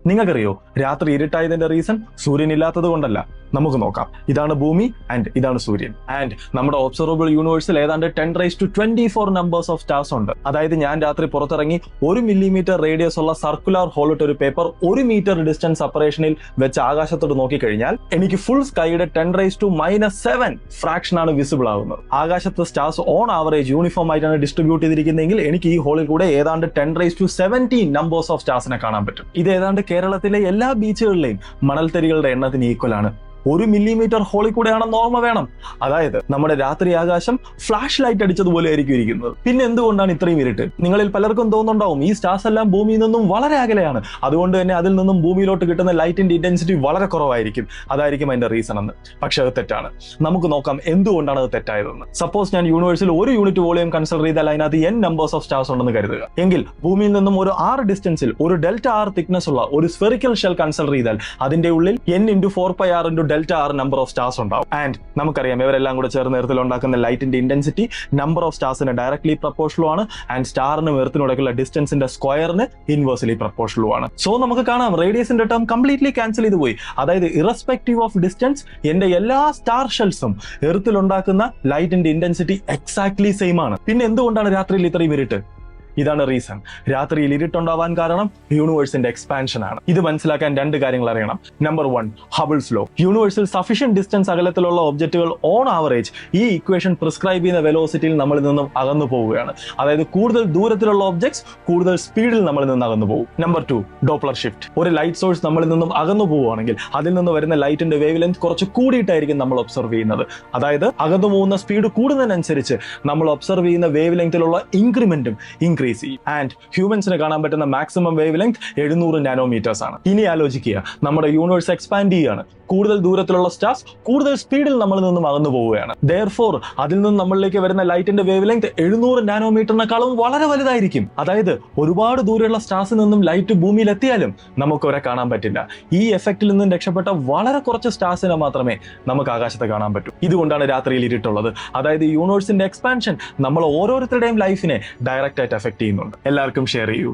നിങ്ങൾക്കറിയോ രാത്രി ഇരുട്ടായതിന്റെ റീസൺ സൂര്യൻ ഇല്ലാത്തത് കൊണ്ടല്ല. നമുക്ക് നോക്കാം. ഇതാണ് ഭൂമി ആൻഡ് ഇതാണ് സൂര്യൻ. ആൻഡ് നമ്മുടെ ഒബ്സർവബിൾ യൂണിവേഴ്സിൽ ഏതാണ്ട് 10⁻24 നമ്പേഴ്സ് ഓഫ് സ്റ്റാർസ് ഉണ്ട്. അതായത് ഞാൻ രാത്രി പുറത്തിറങ്ങി 1 മില്ലിമീറ്റർ റേഡിയസ് ഉള്ള സർക്കുലർ ഹോളിട്ട് ഒരു പേപ്പർ 1 മീറ്റർ ഡിസ്റ്റൻസ് സെപ്പറേഷനിൽ വെച്ച് ആകാശത്തോട് നോക്കിക്കഴിഞ്ഞാൽ എനിക്ക് ഫുൾ സ്കൈയുടെ 10⁻⁻7 ഫ്രാക്ഷൻ ആണ് വിസിബിൾ ആവുന്നത്. ആകാശത്ത് സ്റ്റാർസ് ഓൺ ആവറേജ് യൂണിഫോം ആയിട്ടാണ് ഡിസ്ട്രിബ്യൂട്ട് ചെയ്തിരിക്കുന്നതെങ്കിൽ എനിക്ക് ഈ ഹോളിൽ കൂടെ ഏതാണ്ട് 10⁻17 നമ്പേഴ്സ് ഓഫ് സ്റ്റാർസിനെ കാണാൻ പറ്റും. ഇത് ഏതാണ്ട് കേരളത്തിലെ എല്ലാ ബീച്ചുകളിലെയും മണൽത്തരികളുടെ എണ്ണത്തിന് ഈക്വൽ ആണ്. 1 മില്ലിമീറ്റർ ഹോളിൽ കൂടെയാണെന്ന് ഓർമ്മ വേണം. അതായത് നമ്മുടെ രാത്രി ആകാശം ഫ്ലാഷ് ലൈറ്റ് അടിച്ചതുപോലെ ആയിരിക്കും ഇരിക്കുന്നത്. പിന്നെ എന്തുകൊണ്ടാണ് ഇത്രയും ഇരുട്ട്? നിങ്ങളിൽ പലർക്കും തോന്നുന്നുണ്ടാവും ഈ സ്റ്റാർസ് എല്ലാം ഭൂമിയിൽ നിന്നും വളരെ അകലെയാണ്, അതുകൊണ്ട് തന്നെ അതിൽ നിന്നും ഭൂമിയിലോട്ട് കിട്ടുന്ന ലൈറ്റിന്റെ ഇന്റൻസിറ്റി വളരെ കുറവായിരിക്കും, അതായിരിക്കും അതിന്റെ റീസൺ എന്ന്. പക്ഷെ അത് തെറ്റാണ്. നമുക്ക് നോക്കാം എന്തുകൊണ്ടാണ് അത് തെറ്റായതെന്ന്. സപ്പോസ് ഞാൻ യൂണിവേഴ്സിൽ 1 യൂണിറ്റ് വോളിയം കൺസിഡർ ചെയ്താൽ അതിനകത്ത് n നമ്പേഴ്സ് ഓഫ് സ്റ്റാർസ് ഉണ്ടെന്ന് കരുതുക. എങ്കിൽ ഭൂമിയിൽ നിന്നും ഒരു r ഡിസ്റ്റൻസിൽ ഒരു Δr തിക്നെസ് ഉള്ള ഒരു സ്ഫെറിക്കൽ ഷെൽ കൺസിഡർ ചെയ്താൽ അതിന്റെ ഉള്ളിൽ n × 4πr × Δr number of stars ഉണ്ടാവും. ആൻഡ് നമുക്കറിയാം ഇവരെല്ലാം കൂടെ ചേർന്ന് എർത്തിൽ ഉണ്ടാക്കുന്ന ലൈറ്റിന്റെ ഇന്റൻസിറ്റി നമ്പർ ഓഫ് സ്റ്റാർസിന് ഡയറക്ട്ലി പ്രപ്പോർഷണൽ ആണ് ആൻഡ് സ്റ്റാറിനും എർത്തിനോടൊക്കെയുള്ള ഡിസ്റ്റൻസിന്റെ സ്ക്വയറിന് ഇൻവേഴ്സ്ലി പ്രപ്പോർഷണൽ ആണ്. സോ നമുക്ക് കാണാം റേഡിയസിന്റെ ടേം കംപ്ലീറ്റ്ലി ക്യാൻസൽ ചെയ്തു പോയി. അതായത് ഇറസ്പെക്റ്റീവ് ഓഫ് ഡിസ്റ്റൻസ് എന്റെ എല്ലാ സ്റ്റാർ ഷെൽസും എർത്തിൽ ഉണ്ടാക്കുന്ന ലൈറ്റിന്റെ ഇന്റൻസിറ്റി എക്സാക്ട്ലി സെയിം ആണ്. പിന്നെ എന്തുകൊണ്ടാണ് രാത്രിയിൽ ഇത്രയും ഇരുട്ട്? ഇതാണ് റീസൺ. രാത്രിയിൽ ഇരുട്ടുണ്ടാവാൻ കാരണം യൂണിവേഴ്സിന്റെ എക്സ്പാൻഷൻ ആണ്. ഇത് മനസ്സിലാക്കാൻ 2 കാര്യങ്ങൾ അറിയണം. Number 1, Hubble's law. യൂണിവേഴ്സിൽ സഫീഷ്യന്റ് ഡിസ്റ്റൻസ് അകലത്തിലുള്ള ഒബ്ജക്റ്റുകൾ ഓൺ ആവറേജ് ഈ ഇക്വേഷൻ പ്രിസ്ക്രൈബ് ചെയ്യുന്ന വെലോസിറ്റിയിൽ നമ്മളിൽ നിന്നും അകന്നു പോവുകയാണ്. അതായത് കൂടുതൽ ദൂരത്തിലുള്ള ഒബ്ജക്ട്സ് കൂടുതൽ സ്പീഡിൽ നമ്മളിൽ നിന്ന് അകന്നു പോകും. Number 2, Doppler shift. ഒരു ലൈറ്റ് സോഴ്സ് നമ്മളിൽ നിന്നും അകന്നു പോവുകയാണെങ്കിൽ അതിൽ നിന്ന് വരുന്ന ലൈറ്റിന്റെ വേവ് ലെങ്ത് കുറച്ച് കൂടിയിട്ടായിരിക്കും നമ്മൾ ഒബ്സർവ് ചെയ്യുന്നത്. അതായത് അകന്നു പോകുന്ന സ്പീഡ് കൂടുന്നതിനനുസരിച്ച് നമ്മൾ ഒബ്സർവ് ചെയ്യുന്ന വേവ് ലെങ്തിലുള്ള ഇൻക്രിമെന്റും ഇൻക്രീസ്. ആൻഡ് ഹ്യൂമൻസിന് കാണാൻ പറ്റുന്ന മാക്സിമം വേവ് ലെങ്ത് 700 നാനോമീറ്റേഴ്സ് ആണ്. ഇനി ആലോചിക്കുക, നമ്മുടെ യൂണിവേഴ്സ് എക്സ്പാൻഡ് ചെയ്യുകയാണ്. കൂടുതൽ ദൂരത്തിലുള്ള സ്റ്റാർസ് കൂടുതൽ സ്പീഡിൽ നമ്മളിൽ നിന്നും അകന്നു പോവുകയാണ്. Therefore അതിൽ നിന്ന് നമ്മളിലേക്ക് വരുന്ന ലൈറ്റിന്റെ വേവ് ലെങ്ത് 700 നാനോമീറ്ററിനെക്കാളും വളരെ വലുതായിരിക്കും. അതായത് ഒരുപാട് ദൂരെയുള്ള സ്റ്റാർസിൽ നിന്നും ലൈറ്റ് ഭൂമിയിൽ എത്തിയാലും നമുക്ക് അവരെ കാണാൻ പറ്റില്ല. ഈ എഫക്റ്റിൽ നിന്നും രക്ഷപ്പെട്ട വളരെ കുറച്ച് സ്റ്റാർസിനെ മാത്രമേ നമുക്ക് ആകാശത്ത് കാണാൻ പറ്റൂ. ഇതുകൊണ്ടാണ് രാത്രിയിൽ ഇരുട്ടുള്ളത്. അതായത് യൂണിവേഴ്സിന്റെ എക്സ്പാൻഷൻ നമ്മൾ ഓരോരുത്തരുടെയും ലൈഫിനെ ഡയറക്റ്റ് ആയിട്ട് എഫക്ട് ചെയ്യുന്നുണ്ട്. എല്ലാവർക്കും ഷെയർ ചെയ്യൂ.